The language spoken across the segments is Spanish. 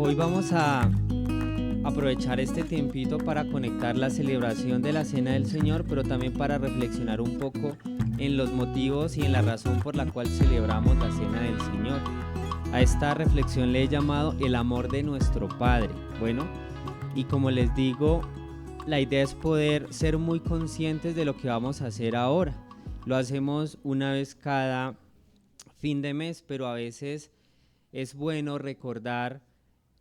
Hoy vamos a aprovechar este tiempito para conectar la celebración de la Cena del Señor, pero también para reflexionar un poco en los motivos y en la razón por la cual celebramos la Cena del Señor. A esta reflexión le he llamado el amor de nuestro Padre. Bueno, y como les digo, la idea es poder ser muy conscientes de lo que vamos a hacer ahora. Lo hacemos una vez cada fin de mes, pero a veces es bueno recordar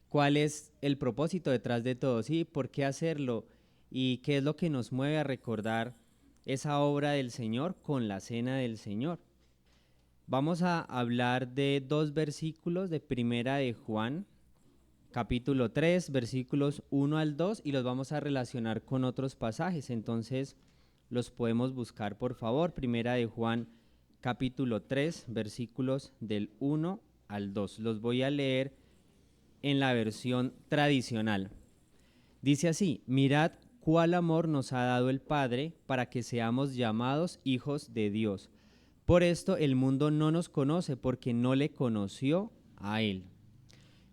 cuál es el propósito detrás de todo, ¿sí? ¿Por qué hacerlo? ¿Y qué es lo que nos mueve a recordar esa obra del Señor con la Cena del Señor? Vamos a hablar de dos versículos de Primera de Juan, capítulo 3, versículos 1 al 2, y los vamos a relacionar con otros pasajes. Entonces, los podemos buscar, por favor. Primera de Juan, capítulo 3, versículos del 1 al 2. Los voy a leer en la versión tradicional. Dice así: mirad cuál amor nos ha dado el Padre para que seamos llamados hijos de Dios. Por esto el mundo no nos conoce, porque no le conoció a Él.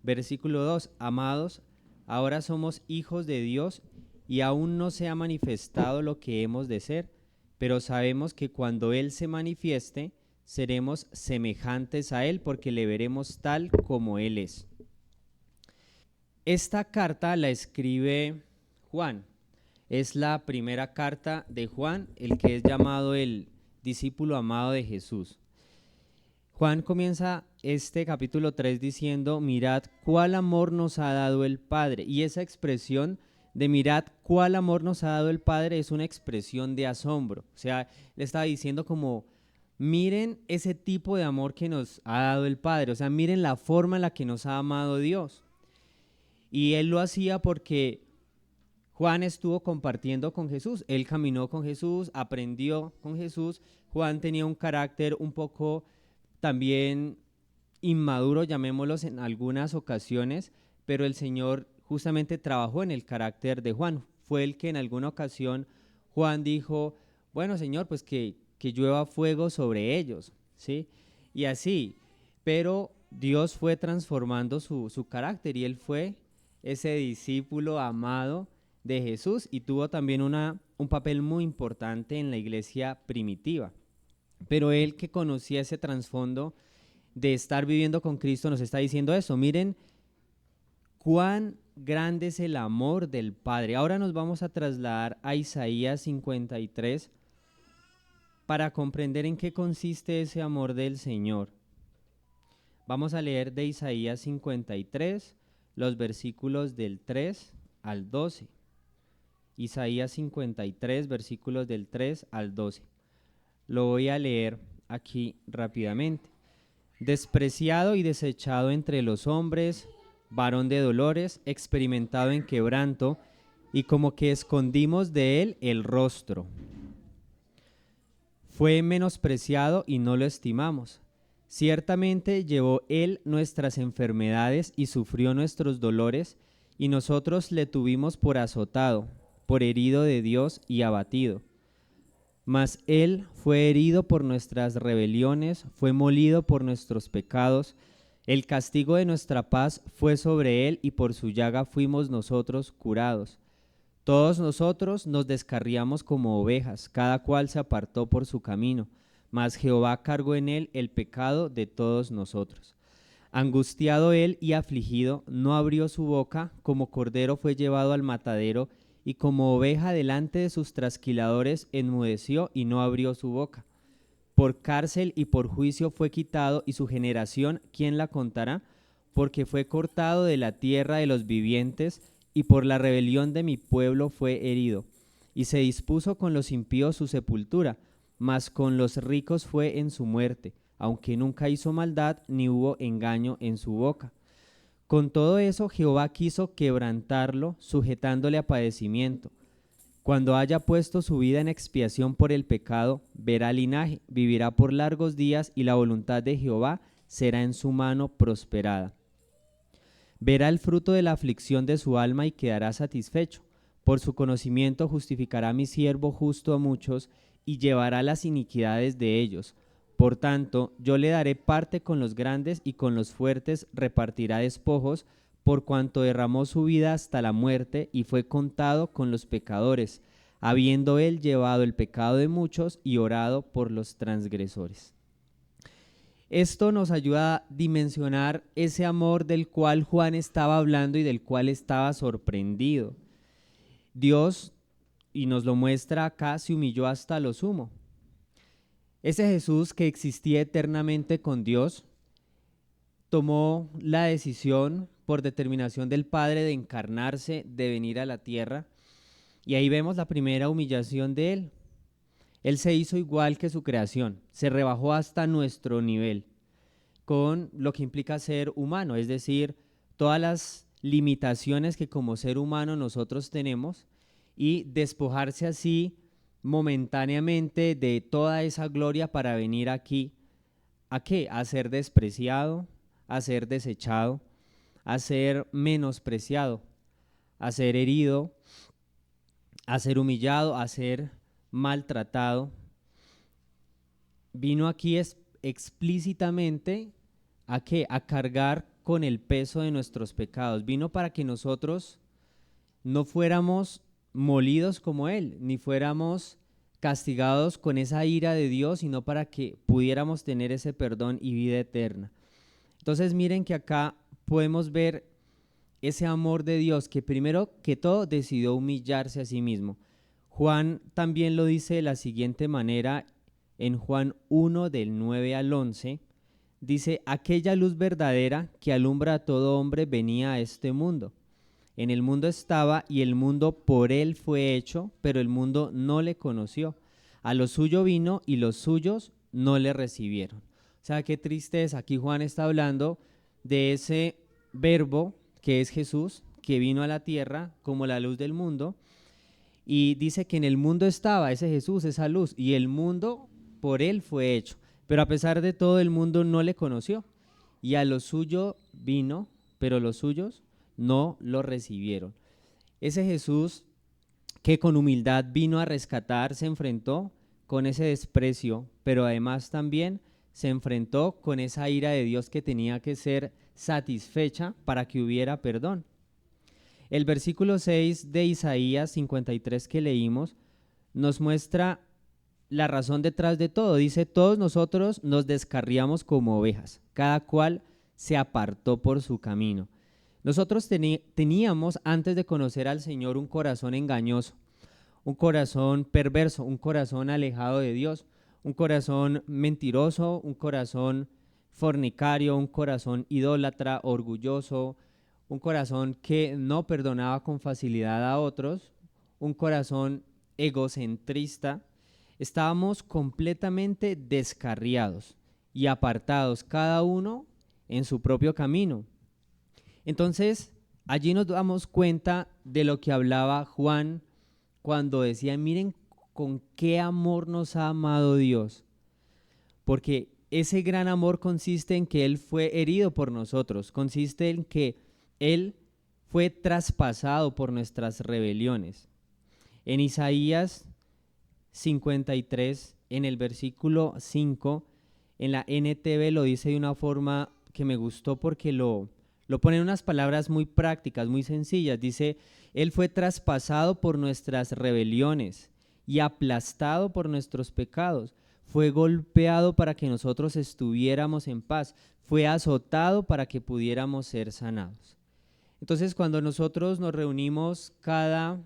Versículo 2: amados, ahora somos hijos de Dios y aún no se ha manifestado lo que hemos de ser, pero sabemos que cuando Él se manifieste, seremos semejantes a Él, porque le veremos tal como Él es. Esta carta la escribe Juan. Es la primera carta de Juan, el que es llamado el discípulo amado de Jesús. Juan comienza este capítulo 3 diciendo: mirad cuál amor nos ha dado el Padre. Y esa expresión de mirad cuál amor nos ha dado el Padre es una expresión de asombro. O sea, le estaba diciendo como: miren ese tipo de amor que nos ha dado el Padre. O sea, miren la forma en la que nos ha amado Dios. Y él lo hacía porque Juan estuvo compartiendo con Jesús. Él caminó con Jesús, aprendió con Jesús. Juan tenía un carácter un poco también inmaduro, llamémoslos en algunas ocasiones, pero el Señor justamente trabajó en el carácter de Juan. Fue el que en alguna ocasión Juan dijo: bueno, Señor, pues que llueva fuego sobre ellos, ¿sí? Y así, pero Dios fue transformando su carácter, y él fue ese discípulo amado de Jesús, y tuvo también un papel muy importante en la iglesia primitiva. Pero él, que conocía ese trasfondo de estar viviendo con Cristo, nos está diciendo eso: miren cuán grande es el amor del Padre. Ahora nos vamos a trasladar a Isaías 53 para comprender en qué consiste ese amor del Señor. Vamos a leer de Isaías 53 los versículos del 3 al 12. Isaías 53, versículos del 3 al 12. Lo voy a leer aquí rápidamente. Despreciado y desechado entre los hombres, varón de dolores, experimentado en quebranto, y como que escondimos de él el rostro. Fue menospreciado y no lo estimamos. Ciertamente llevó él nuestras enfermedades y sufrió nuestros dolores, y nosotros le tuvimos por azotado, por herido de Dios y abatido. Mas él fue herido por nuestras rebeliones, fue molido por nuestros pecados. El castigo de nuestra paz fue sobre él, y por su llaga fuimos nosotros curados. Todos nosotros nos descarriamos como ovejas, cada cual se apartó por su camino, mas Jehová cargó en él el pecado de todos nosotros. Angustiado él y afligido, no abrió su boca, como cordero fue llevado al matadero, y como oveja delante de sus trasquiladores enmudeció y no abrió su boca. Por cárcel y por juicio fue quitado, y su generación, ¿quién la contará? Porque fue cortado de la tierra de los vivientes, y por la rebelión de mi pueblo fue herido. Y se dispuso con los impíos su sepultura, mas con los ricos fue en su muerte, aunque nunca hizo maldad, ni hubo engaño en su boca. Con todo eso Jehová quiso quebrantarlo, sujetándole a padecimiento. Cuando haya puesto su vida en expiación por el pecado, verá linaje, vivirá por largos días, y la voluntad de Jehová será en su mano prosperada. Verá el fruto de la aflicción de su alma y quedará satisfecho. Por su conocimiento justificará mi siervo justo a muchos, y llevará las iniquidades de ellos. Por tanto, yo le daré parte con los grandes, y con los fuertes repartirá despojos, por cuanto derramó su vida hasta la muerte y fue contado con los pecadores, habiendo él llevado el pecado de muchos y orado por los transgresores. Esto nos ayuda a dimensionar ese amor del cual Juan estaba hablando y del cual estaba sorprendido. Dios, y nos lo muestra acá, se humilló hasta lo sumo. Ese Jesús que existía eternamente con Dios, tomó la decisión por determinación del Padre de encarnarse, de venir a la tierra, y ahí vemos la primera humillación de Él. Él se hizo igual que su creación, se rebajó hasta nuestro nivel, con lo que implica ser humano, es decir, todas las limitaciones que como ser humano nosotros tenemos, y despojarse así momentáneamente de toda esa gloria para venir aquí. ¿A qué? A ser despreciado, a ser desechado, a ser menospreciado, a ser herido, a ser humillado, a ser maltratado. Vino aquí explícitamente ¿a qué? A cargar con el peso de nuestros pecados. Vino para que nosotros no fuéramos molidos como Él, ni fuéramos castigados con esa ira de Dios, sino para que pudiéramos tener ese perdón y vida eterna. Entonces miren que acá podemos ver ese amor de Dios que primero que todo decidió humillarse a sí mismo. Juan también lo dice de la siguiente manera en Juan 1 del 9 al 11. Dice, aquella luz verdadera que alumbra a todo hombre venía a este mundo. En el mundo estaba y el mundo por él fue hecho, pero el mundo no le conoció. A lo suyo vino y los suyos no le recibieron. O sea, qué tristeza. Aquí Juan está hablando de ese verbo que es Jesús, que vino a la tierra como la luz del mundo, y dice que en el mundo estaba ese Jesús, esa luz, y el mundo por él fue hecho. Pero a pesar de todo, el mundo no le conoció. Y a lo suyo vino, pero los suyos no lo recibieron. Ese Jesús que con humildad vino a rescatar, se enfrentó con ese desprecio, pero además también se enfrentó con esa ira de Dios que tenía que ser satisfecha para que hubiera perdón. El versículo 6 de Isaías 53 que leímos nos muestra la razón detrás de todo. Dice, todos nosotros nos descarriamos como ovejas, cada cual se apartó por su camino. Nosotros teníamos antes de conocer al Señor un corazón engañoso, un corazón perverso, un corazón alejado de Dios, un corazón mentiroso, un corazón fornicario, un corazón idólatra, orgulloso, un corazón que no perdonaba con facilidad a otros, un corazón egocentrista. Estábamos completamente descarriados y apartados, cada uno en su propio camino. Entonces, allí nos damos cuenta de lo que hablaba Juan cuando decía, miren con qué amor nos ha amado Dios. Porque ese gran amor consiste en que Él fue herido por nosotros, consiste en que Él fue traspasado por nuestras rebeliones. En Isaías 53, en el versículo 5, en la NTV lo dice de una forma que me gustó porque lo pone en unas palabras muy prácticas, muy sencillas. Dice, Él fue traspasado por nuestras rebeliones y aplastado por nuestros pecados. Fue golpeado para que nosotros estuviéramos en paz. Fue azotado para que pudiéramos ser sanados. Entonces, cuando nosotros nos reunimos cada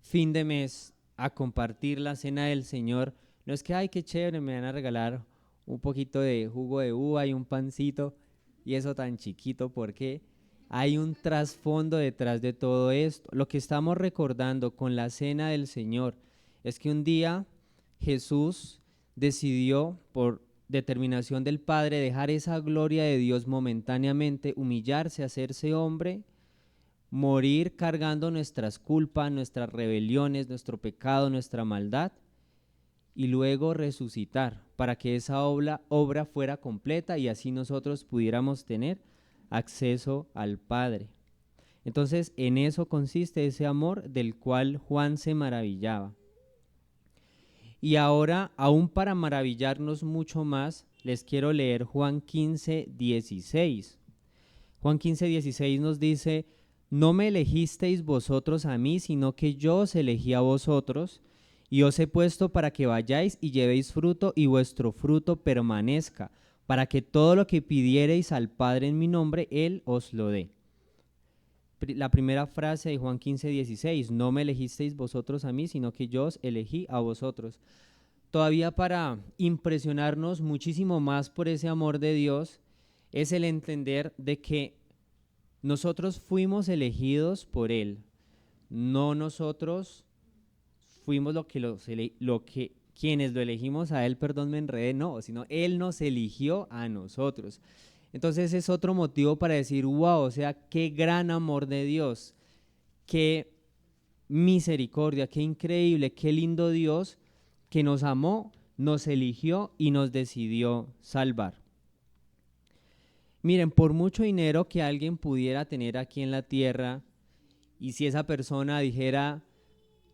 fin de mes a compartir la cena del Señor, no es que, ay, qué chévere, me van a regalar un poquito de jugo de uva y un pancito, y eso tan chiquito, porque hay un trasfondo detrás de todo esto. Lo que estamos recordando con la cena del Señor es que un día Jesús decidió, por determinación del Padre, dejar esa gloria de Dios momentáneamente, humillarse, hacerse hombre, morir cargando nuestras culpas, nuestras rebeliones, nuestro pecado, nuestra maldad, y luego resucitar para que esa obra fuera completa y así nosotros pudiéramos tener acceso al Padre. Entonces, en eso consiste ese amor del cual Juan se maravillaba. Y ahora, aún para maravillarnos mucho más, les quiero leer Juan 15, 16. Juan 15:16 nos dice: no me elegisteis vosotros a mí, sino que yo os elegí a vosotros, y os he puesto para que vayáis y llevéis fruto, y vuestro fruto permanezca, para que todo lo que pidiereis al Padre en mi nombre, Él os lo dé. La primera frase de Juan 15:16: no me elegisteis vosotros a mí, sino que yo os elegí a vosotros. Todavía para impresionarnos muchísimo más por ese amor de Dios, es el entender de que nosotros fuimos elegidos por Él, no nosotros fuimos quienes lo elegimos a Él, perdón, me enredé, no, sino Él nos eligió a nosotros. Entonces es otro motivo para decir, wow, o sea, qué gran amor de Dios, qué misericordia, qué increíble, qué lindo Dios que nos amó, nos eligió y nos decidió salvar. Miren, por mucho dinero que alguien pudiera tener aquí en la tierra, y si esa persona dijera,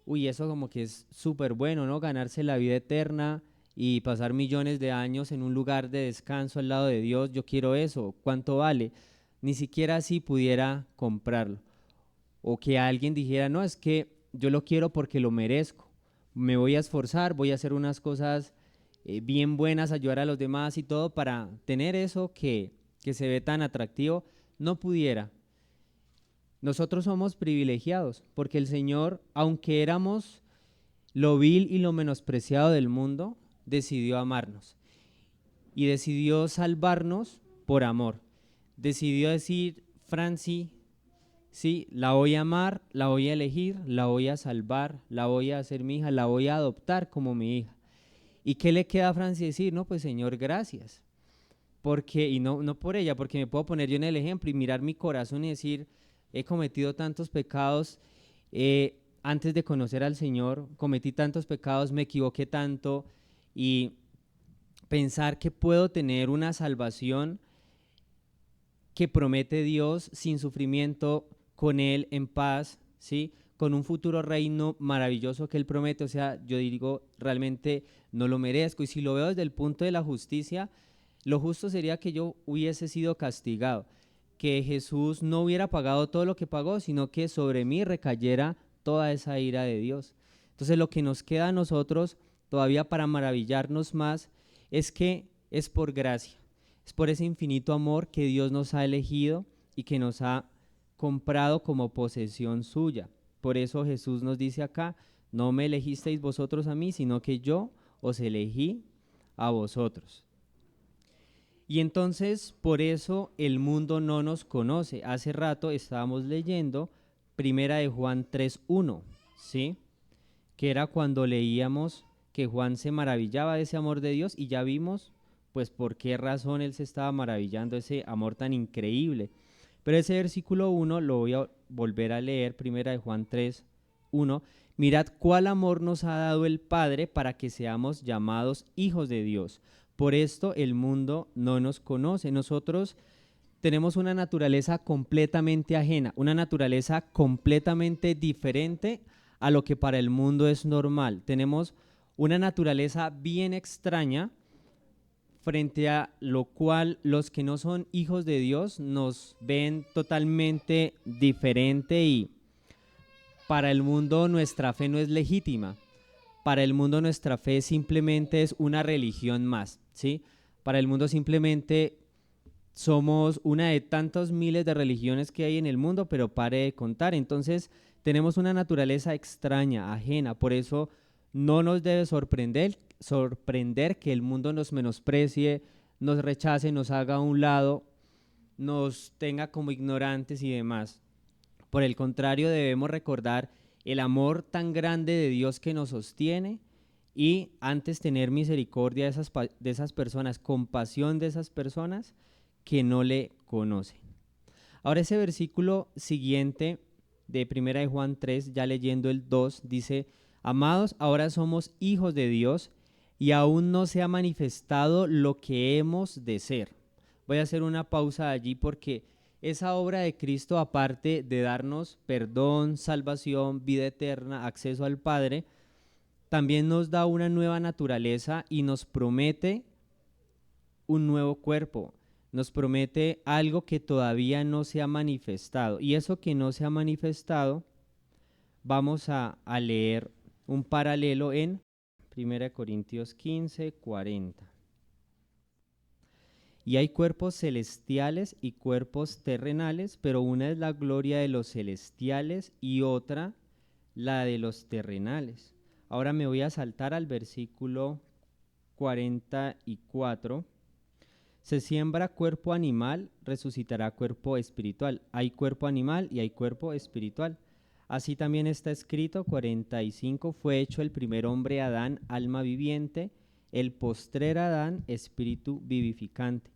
uy, eso como que es súper bueno, ¿no? Ganarse la vida eterna y pasar millones de años en un lugar de descanso al lado de Dios, yo quiero eso, ¿cuánto vale? Ni siquiera así pudiera comprarlo. O que alguien dijera, no, es que yo lo quiero porque lo merezco, me voy a esforzar, voy a hacer unas cosas bien buenas, ayudar a los demás y todo para tener eso que se ve tan atractivo, no pudiera. Nosotros somos privilegiados porque el Señor, aunque éramos lo vil y lo menospreciado del mundo, decidió amarnos y decidió salvarnos por amor. Decidió decir, Franci, sí, la voy a amar, la voy a elegir, la voy a salvar, la voy a hacer mi hija, la voy a adoptar como mi hija. ¿Y qué le queda a Franci decir? No, pues Señor, gracias. Porque, y no por ella, porque me puedo poner yo en el ejemplo y mirar mi corazón y decir, he cometido tantos pecados, antes de conocer al Señor, cometí tantos pecados, me equivoqué tanto, y pensar que puedo tener una salvación que promete Dios sin sufrimiento, con Él en paz, ¿sí? Con un futuro reino maravilloso que Él promete. O sea, yo digo, realmente no lo merezco. Y si lo veo desde el punto de la justicia, lo justo sería que yo hubiese sido castigado, que Jesús no hubiera pagado todo lo que pagó, sino que sobre mí recayera toda esa ira de Dios. Entonces lo que nos queda a nosotros todavía para maravillarnos más es que es por gracia, es por ese infinito amor que Dios nos ha elegido y que nos ha comprado como posesión suya. Por eso Jesús nos dice acá, no me elegisteis vosotros a mí, sino que yo os elegí a vosotros. Y entonces por eso el mundo no nos conoce. Hace rato estábamos leyendo Primera de Juan 3:1, ¿sí? Que era cuando leíamos que Juan se maravillaba de ese amor de Dios, y ya vimos pues por qué razón él se estaba maravillando ese amor tan increíble. Pero ese versículo 1 lo voy a volver a leer, Primera de Juan 3:1. Mirad cuál amor nos ha dado el Padre para que seamos llamados hijos de Dios. Por esto el mundo no nos conoce. Nosotros tenemos una naturaleza completamente ajena, una naturaleza completamente diferente a lo que para el mundo es normal. Tenemos una naturaleza bien extraña, frente a lo cual los que no son hijos de Dios nos ven totalmente diferente, y para el mundo nuestra fe no es legítima. Para el mundo nuestra fe simplemente es una religión más, ¿sí? Para el mundo simplemente somos una de tantos miles de religiones que hay en el mundo, pero pare de contar. Entonces tenemos una naturaleza extraña, ajena. Por eso no nos debe sorprender que el mundo nos menosprecie, nos rechace, nos haga a un lado, nos tenga como ignorantes y demás. Por el contrario, debemos recordar el amor tan grande de Dios que nos sostiene, y antes tener misericordia de esas personas, compasión de esas personas que no le conocen. Ahora ese versículo siguiente de 1 de Juan 3, ya leyendo el 2, dice: amados, ahora somos hijos de Dios y aún no se ha manifestado lo que hemos de ser. Voy a hacer una pausa allí, porque esa obra de Cristo, aparte de darnos perdón, salvación, vida eterna, acceso al Padre, también nos da una nueva naturaleza y nos promete un nuevo cuerpo. nos promete algo que todavía no se ha manifestado. Y eso que no se ha manifestado, vamos a leer un paralelo en 1 Corintios 15, 40. Y hay cuerpos celestiales y cuerpos terrenales, pero una es la gloria de los celestiales y otra la de los terrenales. Ahora me voy a saltar al versículo 44. Se siembra cuerpo animal, resucitará cuerpo espiritual. Hay cuerpo animal y hay cuerpo espiritual. Así también está escrito, 45, fue hecho el primer hombre Adán, alma viviente, el postrer Adán, espíritu vivificante.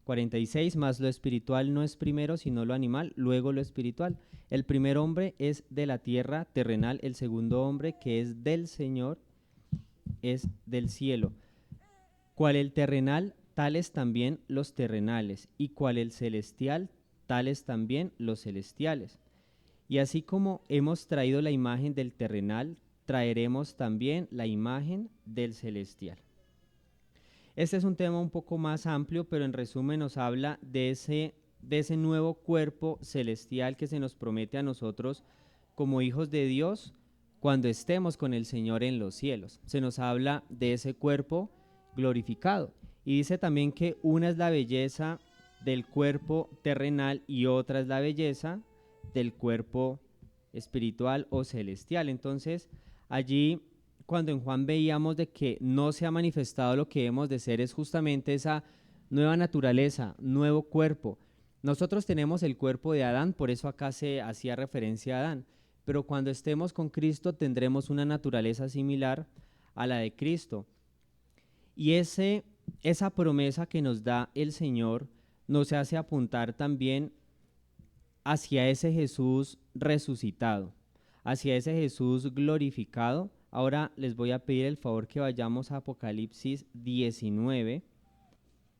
46, más lo espiritual no es primero, sino lo animal, luego lo espiritual. El primer hombre es de la tierra terrenal, el segundo hombre que es del Señor es del cielo. Cual el terrenal, tales también los terrenales, y cual el celestial, tales también los celestiales. Y así como hemos traído la imagen del terrenal, traeremos también la imagen del celestial. Este es un tema un poco más amplio, pero en resumen nos habla de ese nuevo cuerpo celestial que se nos promete a nosotros como hijos de Dios cuando estemos con el Señor en los cielos. Se nos habla de ese cuerpo glorificado. Y dice también que una es la belleza del cuerpo terrenal y otra es la belleza del cuerpo espiritual o celestial. Entonces, allí cuando en Juan veíamos de que no se ha manifestado lo que hemos de ser, es justamente esa nueva naturaleza, nuevo cuerpo. Nosotros tenemos el cuerpo de Adán, por eso acá se hacía referencia a Adán, pero cuando estemos con Cristo tendremos una naturaleza similar a la de Cristo. Y esa promesa que nos da el Señor nos hace apuntar también hacia ese Jesús resucitado, hacia ese Jesús glorificado. Ahora les voy a pedir el favor que vayamos a Apocalipsis 19,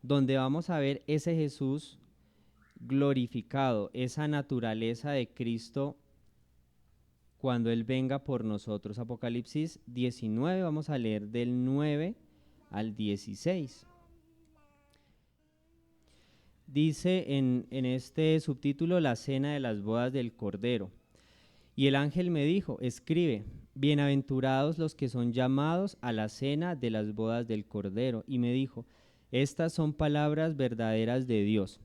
donde vamos a ver ese Jesús glorificado, esa naturaleza de Cristo cuando Él venga por nosotros. Apocalipsis 19, vamos a leer del 9 al 16. Dice en este subtítulo, la cena de las bodas del Cordero. Y el ángel me dijo, escribe, bienaventurados los que son llamados a la cena de las bodas del Cordero. Y me dijo, estas son palabras verdaderas de Dios.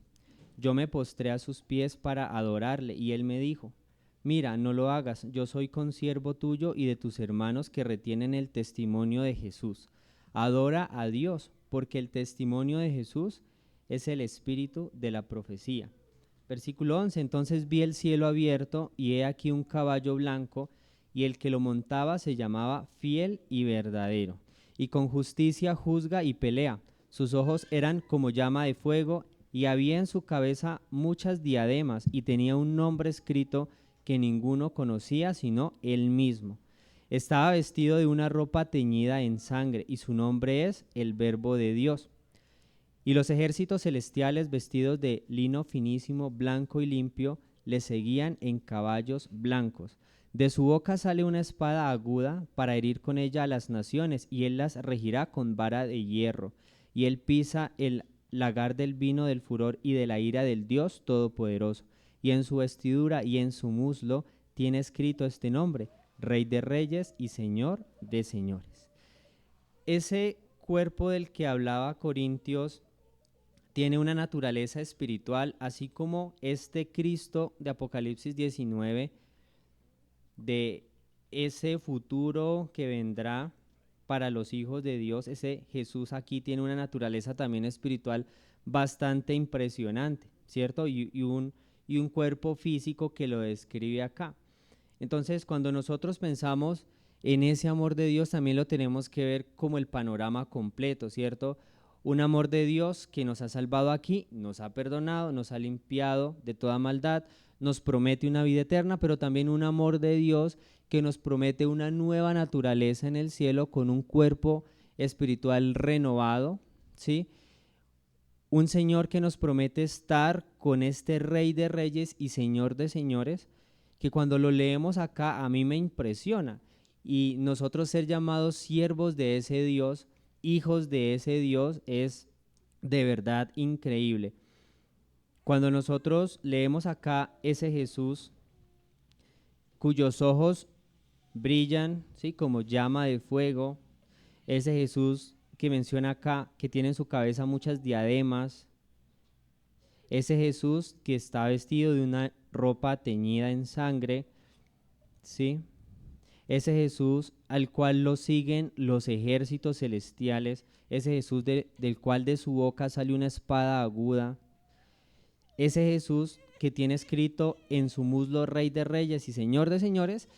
Yo me postré a sus pies para adorarle, y él me dijo, mira, no lo hagas, yo soy consiervo tuyo y de tus hermanos que retienen el testimonio de Jesús. Adora a Dios, porque el testimonio de Jesús es el espíritu de la profecía. Versículo 11, entonces vi el cielo abierto y he aquí un caballo blanco y el que lo montaba se llamaba Fiel y Verdadero y con justicia juzga y pelea. Sus ojos eran como llama de fuego y había en su cabeza muchas diademas y tenía un nombre escrito que ninguno conocía sino él mismo. Estaba vestido de una ropa teñida en sangre y su nombre es el Verbo de Dios. Y los ejércitos celestiales vestidos de lino finísimo, blanco y limpio, le seguían en caballos blancos. De su boca sale una espada aguda para herir con ella a las naciones, y él las regirá con vara de hierro. Y él pisa el lagar del vino del furor y de la ira del Dios Todopoderoso. Y en su vestidura y en su muslo tiene escrito este nombre, Rey de Reyes y Señor de Señores. Ese cuerpo del que hablaba Corintios tiene una naturaleza espiritual, así como este Cristo de Apocalipsis 19, de ese futuro que vendrá para los hijos de Dios. Ese Jesús aquí tiene una naturaleza también espiritual bastante impresionante, ¿cierto? Y un cuerpo físico que lo describe acá. Entonces, cuando nosotros pensamos en ese amor de Dios, también lo tenemos que ver como el panorama completo, ¿cierto? Un amor de Dios que nos ha salvado aquí, nos ha perdonado, nos ha limpiado de toda maldad, nos promete una vida eterna, pero también un amor de Dios que nos promete una nueva naturaleza en el cielo con un cuerpo espiritual renovado, ¿sí? Un Señor que nos promete estar con este Rey de Reyes y Señor de Señores, que cuando lo leemos acá a mí me impresiona. Y nosotros ser llamados siervos de ese Dios, hijos de ese Dios, es de verdad increíble. Cuando nosotros leemos acá ese Jesús cuyos ojos brillan, ¿sí?, como llama de fuego, ese Jesús que menciona acá, que tiene en su cabeza muchas diademas, ese Jesús que está vestido de una ropa teñida en sangre, ¿sí?, ese Jesús al cual lo siguen los ejércitos celestiales, ese Jesús del cual de su boca sale una espada aguda, ese Jesús que tiene escrito en su muslo Rey de Reyes y Señor de Señores,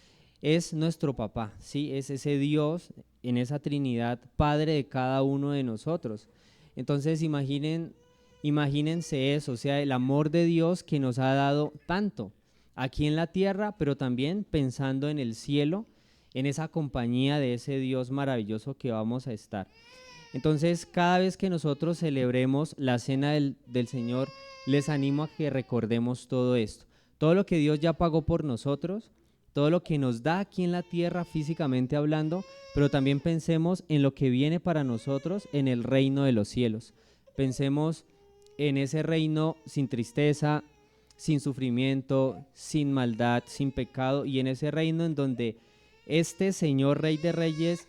es nuestro papá, ¿sí? Es ese Dios en esa Trinidad, Padre de cada uno de nosotros. Entonces imagínense eso, o sea, el amor de Dios que nos ha dado tanto aquí en la tierra, pero también pensando en el cielo, en esa compañía de ese Dios maravilloso que vamos a estar. Entonces, cada vez que nosotros celebremos la cena del Señor, les animo a que recordemos todo esto, todo lo que Dios ya pagó por nosotros, todo lo que nos da aquí en la tierra físicamente hablando, pero también pensemos en lo que viene para nosotros en el reino de los cielos. Pensemos en ese reino sin tristeza, sin sufrimiento, sin maldad, sin pecado, y en ese reino en donde este Señor Rey de Reyes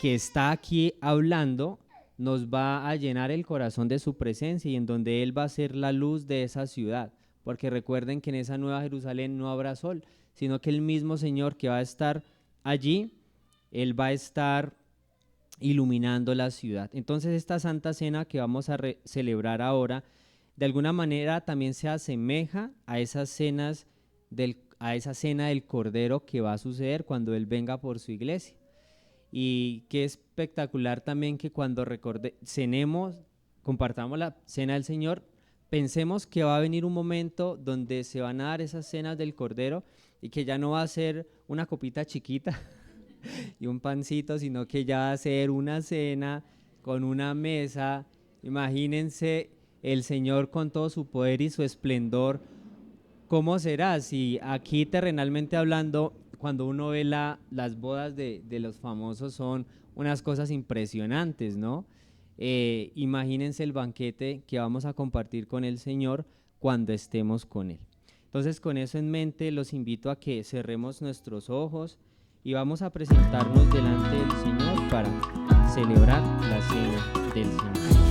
que está aquí hablando nos va a llenar el corazón de su presencia y en donde Él va a ser la luz de esa ciudad, porque recuerden que en esa nueva Jerusalén no habrá sol, sino que el mismo Señor que va a estar allí, Él va a estar iluminando la ciudad. Entonces esta Santa Cena que vamos a celebrar ahora, de alguna manera también se asemeja a esas cenas a esa cena del Cordero que va a suceder cuando Él venga por su iglesia. Y qué espectacular también que cuando cenemos, compartamos la cena del Señor, pensemos que va a venir un momento donde se van a dar esas cenas del Cordero y que ya no va a ser una copita chiquita y un pancito, sino que ya va a ser una cena con una mesa. Imagínense el Señor con todo su poder y su esplendor. ¿Cómo será? Si aquí terrenalmente hablando, cuando uno ve las bodas de los famosos son unas cosas impresionantes, ¿no? Imagínense el banquete que vamos a compartir con el Señor cuando estemos con Él. Entonces, con eso en mente, los invito a que cerremos nuestros ojos y vamos a presentarnos delante del Señor para celebrar la cena del Señor.